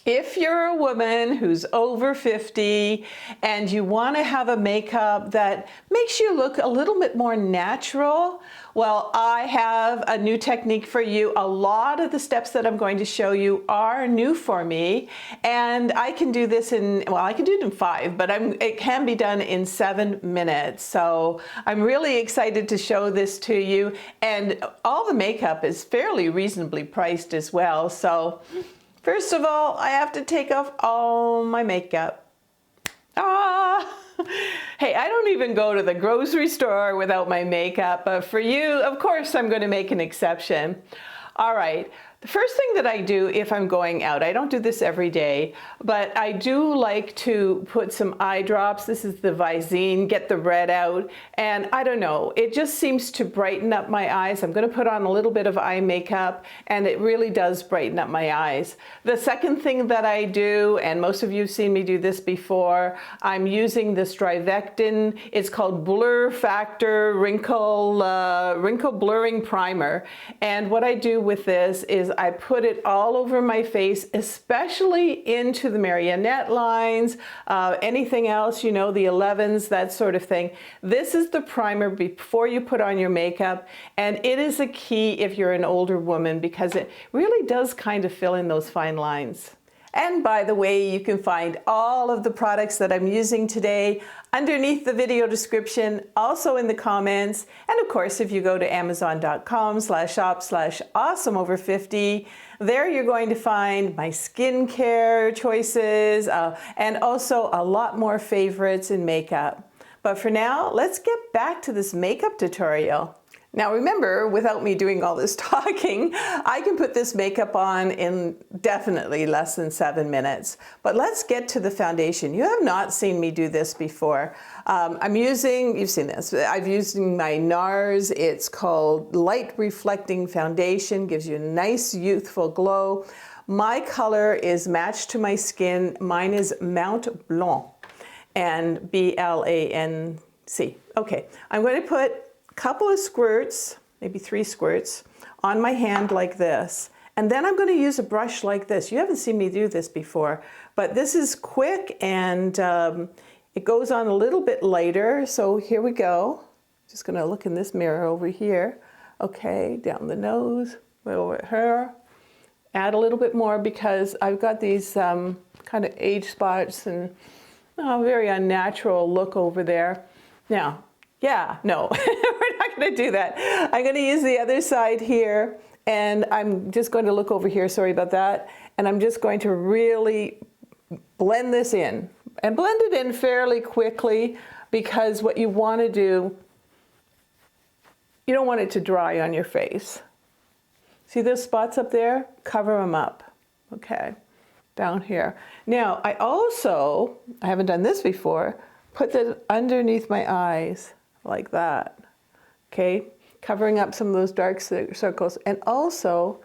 If you're a woman who's over 50 and you want to have a makeup that makes you look a little bit more natural, well, I have a new technique for you. A lot of the steps that I'm going to show you are new for me, and I can do this in, well, I can do it in 5, but it can be done in 7 minutes. So I'm really excited to show this to you, and all the makeup is fairly reasonably priced as well. So first of all, I have to take off all my makeup. Hey, I don't even go to the grocery store without my makeup, but for you, of course, I'm going to make an exception. All right. The first thing that I do if I'm going out, I don't do this every day, but I do like to put some eye drops. This is the Visine, get the red out, and I don't know, it just seems to brighten up my eyes. I'm going to put on a little bit of eye makeup, and it really does brighten up my eyes. The second thing that I do, and most of you have seen me do this before, I'm using this Drivectin. It's called Blur Factor Wrinkle Blurring Primer, and what I do with this is I put it all over my face, especially into the marionette lines, anything else, you know, the 11s, that sort of thing. This is the primer before you put on your makeup, and it is a key if you're an older woman because it really does kind of fill in those fine lines. And by the way, you can find all of the products that I'm using today underneath the video description, also in the comments. And of course, if you go to amazon.com/shop/awesomeover50, there you're going to find my skincare choices and also a lot more favorites in makeup. But for now, let's get back to this makeup tutorial. Now remember, without me doing all this talking, I can put this makeup on in definitely less than 7 minutes. But let's get to the foundation. You have not seen me do this before. you've seen this, I'm using my NARS. It's called Light Reflecting Foundation, gives you a nice youthful glow. My color is matched to my skin. Mine is Mount Blanc, and B-L-A-N-C. Okay, I'm going to put couple of squirts, maybe 3 squirts, on my hand like this. And then I'm going to use a brush like this. You haven't seen me do this before, but this is quick and it goes on a little bit lighter. So here we go. Just going to look in this mirror over here. Okay, down the nose, over her. Add a little bit more because I've got these kind of age spots and very unnatural look over there. Now, yeah, no, we're not going to do that. I'm going to use the other side here, and I'm just going to look over here, sorry about that, and I'm just going to really blend this in, and blend it in fairly quickly, because what you want to do, you don't want it to dry on your face. See those spots up there? Cover them up, okay, down here. Now, I haven't done this before, put that underneath my eyes, like that, okay? Covering up some of those dark circles, and also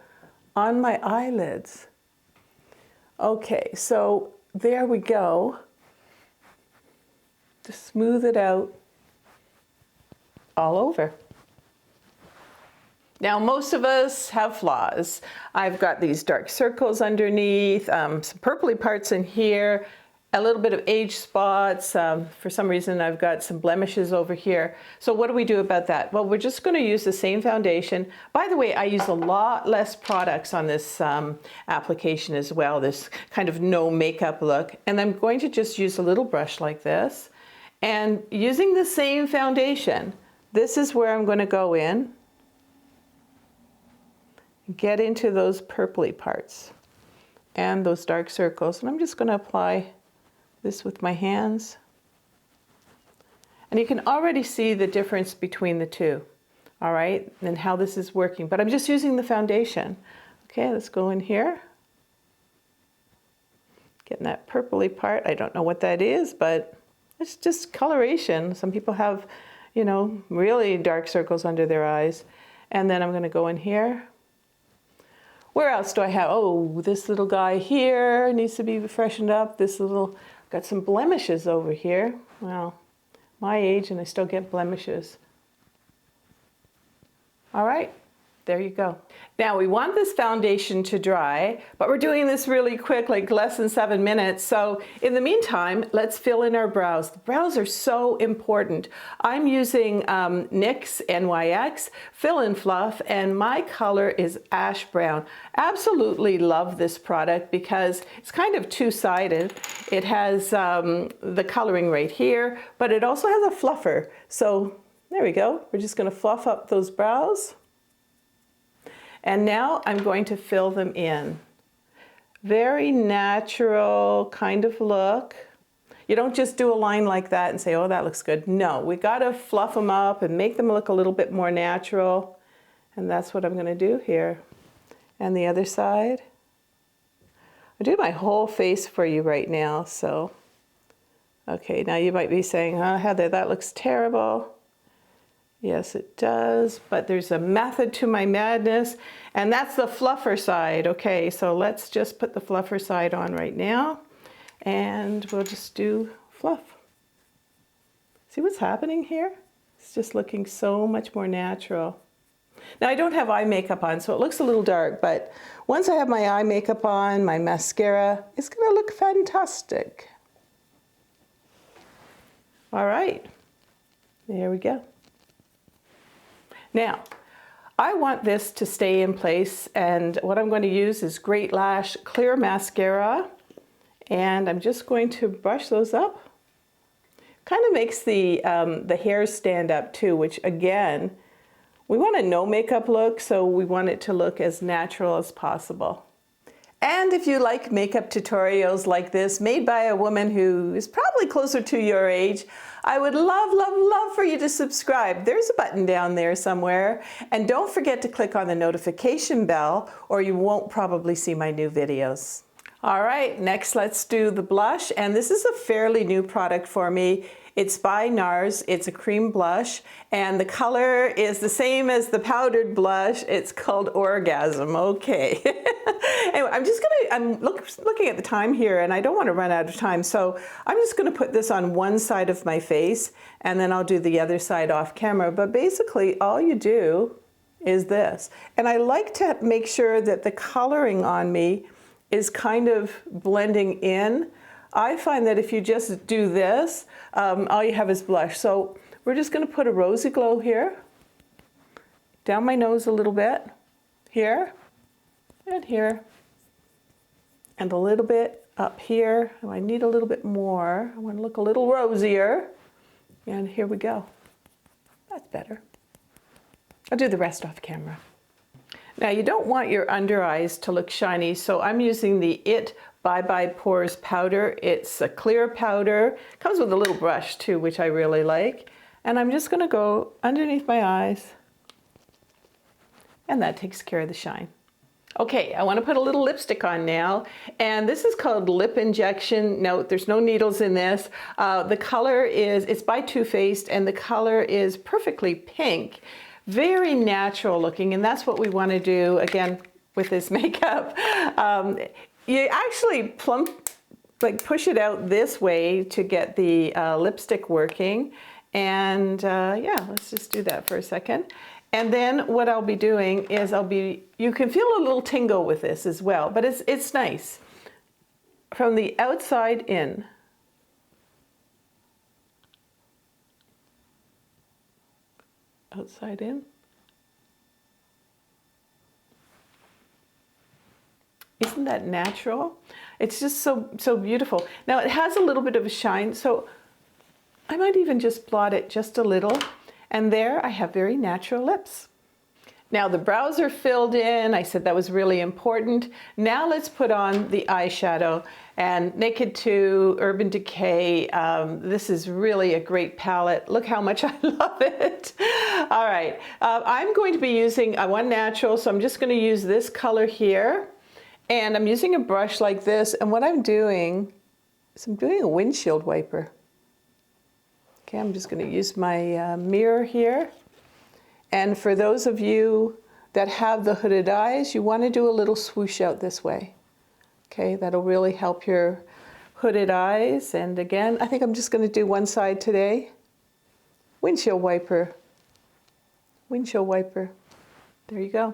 on my eyelids. Okay, so there we go. Just smooth it out all over. Now, most of us have flaws. I've got these dark circles underneath, some purpley parts in here, a little bit of age spots. For some reason, I've got some blemishes over here. So what do we do about that? Well, we're just going to use the same foundation. By the way, I use a lot less products on this application as well, this kind of no makeup look. And I'm going to just use a little brush like this. And using the same foundation, this is where I'm going to go in, get into those purpley parts and those dark circles. And I'm just going to apply this with my hands. And you can already see the difference between the two, all right, and how this is working. But I'm just using the foundation. Okay, let's go in here. Getting that purpley part. I don't know what that is, but it's just coloration. Some people have, you know, really dark circles under their eyes. And then I'm going to go in here. Where else do I have? Oh, this little guy here needs to be freshened up. This little, got some blemishes over here. Well, my age and I still get blemishes. All right, There you go. Now we want this foundation to dry, but we're doing this really quick, like less than 7 minutes. So in the meantime, let's fill in our brows. The brows are so important. I'm using NYX NYX Fill and Fluff, and my color is ash brown. Absolutely love this product because it's kind of two-sided. It has the coloring right here, but it also has a fluffer. So there we go. We're just going to fluff up those brows. And now I'm going to fill them in. Very natural kind of look. You don't just do a line like that and say, oh, that looks good. No, we got to fluff them up and make them look a little bit more natural. And that's what I'm going to do here. And the other side. I do my whole face for you right now, so. Okay, now you might be saying, oh, Heather, that looks terrible. Yes, it does, but there's a method to my madness, and that's the fluffer side. Okay, so let's just put the fluffer side on right now, and we'll just do fluff. See what's happening here? It's just looking so much more natural. Now, I don't have eye makeup on, so it looks a little dark, but once I have my eye makeup on, my mascara, it's gonna look fantastic. All right, there we go. Now, I want this to stay in place, and what I'm going to use is Great Lash Clear Mascara, and I'm just going to brush those up. Kind of makes the hairs stand up too, which again, we want a no makeup look, so we want it to look as natural as possible. And if you like makeup tutorials like this, made by a woman who is probably closer to your age, I would love, love, love for you to subscribe. There's a button down there somewhere. And don't forget to click on the notification bell, or you won't probably see my new videos. All right, next let's do the blush. And this is a fairly new product for me. It's by NARS, it's a cream blush, and the color is the same as the powdered blush. It's called Orgasm, okay. Anyway, I'm looking at the time here, and I don't want to run out of time, so I'm just gonna put this on one side of my face, and then I'll do the other side off camera. But basically, all you do is this. And I like to make sure that the coloring on me is kind of blending in. I find that if you just do this, all you have is blush. So we're just going to put a rosy glow here, down my nose a little bit, here, and here, and a little bit up here. Oh, I need a little bit more. I want to look a little rosier. And here we go. That's better. I'll do the rest off camera. Now you don't want your under eyes to look shiny, so I'm using the IT Bye Bye Pores powder. It's a clear powder. Comes with a little brush too, which I really like. And I'm just gonna go underneath my eyes, and that takes care of the shine. Okay, I wanna put a little lipstick on now, and this is called Lip Injection. No, there's no needles in this. The color is, it's by Too Faced, and the color is perfectly pink. Very natural looking, and that's what we wanna do, again, with this makeup. You actually push it out this way to get the lipstick working. And yeah, let's just do that for a second. And then what I'll be doing is you can feel a little tingle with this as well, but it's nice. From the outside in. Outside in. Isn't that natural? It's just so beautiful. Now it has a little bit of a shine, so I might even just blot it just a little. And there I have very natural lips. Now the brows are filled in. I said that was really important. Now let's put on the eyeshadow. And Naked 2, Urban Decay, this is really a great palette. Look how much I love it. All right, I'm going to be using one natural, so I'm just going to use this color here. And I'm using a brush like this, and what I'm doing is I'm doing a windshield wiper. Okay, I'm just going to use my mirror here. And for those of you that have the hooded eyes, you want to do a little swoosh out this way. Okay, that'll really help your hooded eyes. And again, I think I'm just going to do one side today. Windshield wiper. Windshield wiper. There you go.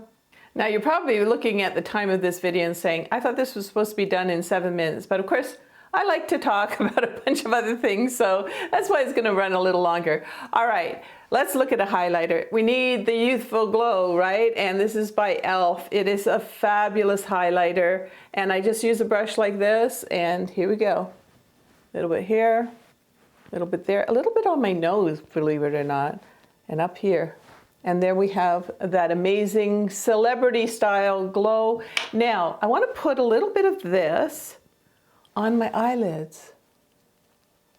Now you're probably looking at the time of this video and saying, I thought this was supposed to be done in 7 minutes, but of course I like to talk about a bunch of other things, so that's why it's going to run a little longer. All right, let's look at a highlighter. We need the Youthful Glow, right? And this is by e.l.f. It is a fabulous highlighter, and I just use a brush like this, and here we go. A little bit here, a little bit there, a little bit on my nose, believe it or not, and up here. And there we have that amazing celebrity style glow. Now, I want to put a little bit of this on my eyelids.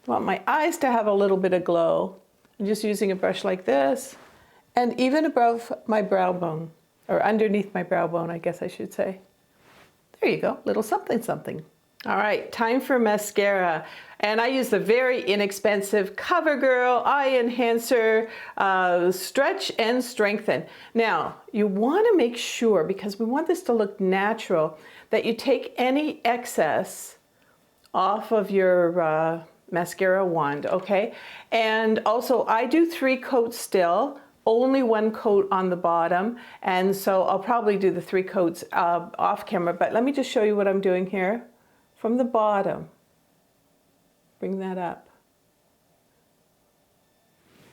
I want my eyes to have a little bit of glow. I'm just using a brush like this, and even above my brow bone, or underneath my brow bone, I guess I should say. There you go, little something something. All right, time for mascara. And I use the very inexpensive CoverGirl Eye Enhancer Stretch and Strengthen. Now, you want to make sure, because we want this to look natural, that you take any excess off of your mascara wand, okay? And also, I do 3 coats still, only 1 coat on the bottom, and so I'll probably do the 3 coats off camera, but let me just show you what I'm doing here. From the bottom, bring that up.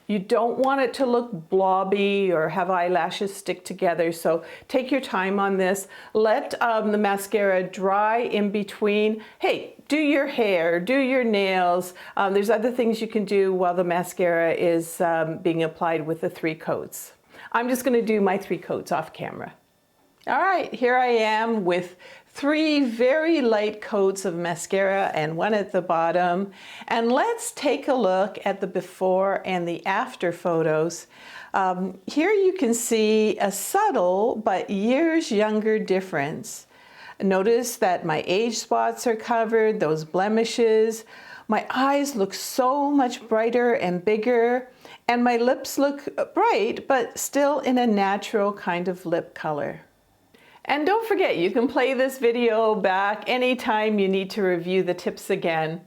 You don't want it to look blobby or have eyelashes stick together, so take your time on this. Let the mascara dry in between. Hey, do your hair, do your nails. There's other things you can do while the mascara is being applied with the 3 coats. I'm just going to do my 3 coats off camera. All right, here I am with 3 very light coats of mascara and 1 at the bottom. And let's take a look at the before and the after photos. Here you can see a subtle but years younger difference. Notice that my age spots are covered, those blemishes. My eyes look so much brighter and bigger, and my lips look bright, but still in a natural kind of lip color. And don't forget, you can play this video back anytime you need to review the tips again.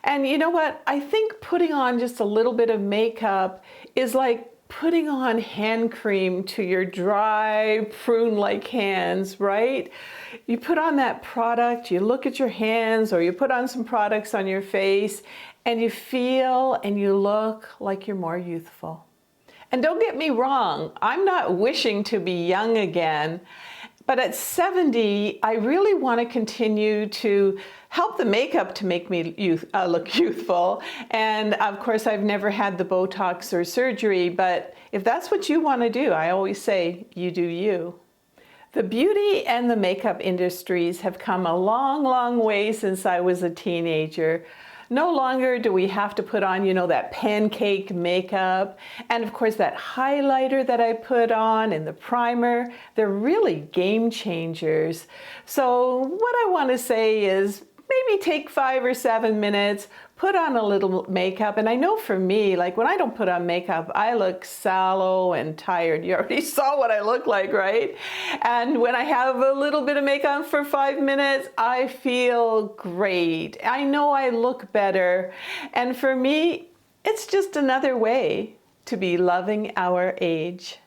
And you know what? I think putting on just a little bit of makeup is like putting on hand cream to your dry, prune-like hands, right? You put on that product, you look at your hands, or you put on some products on your face, and you feel and you look like you're more youthful. And don't get me wrong, I'm not wishing to be young again. But at 70, I really want to continue to help the makeup to make me look youthful. And of course, I've never had the Botox or surgery, but if that's what you want to do, I always say, you do you. The beauty and the makeup industries have come a long, long way since I was a teenager. No longer do we have to put on, you know, that pancake makeup. And of course, that highlighter that I put on and the primer, they're really game changers. So what I want to say is maybe take 5 or 7 minutes, put on a little makeup. And I know for me, like when I don't put on makeup, I look sallow and tired. You already saw what I look like, right? And when I have a little bit of makeup for 5 minutes, I feel great. I know I look better. And for me, it's just another way to be loving our age.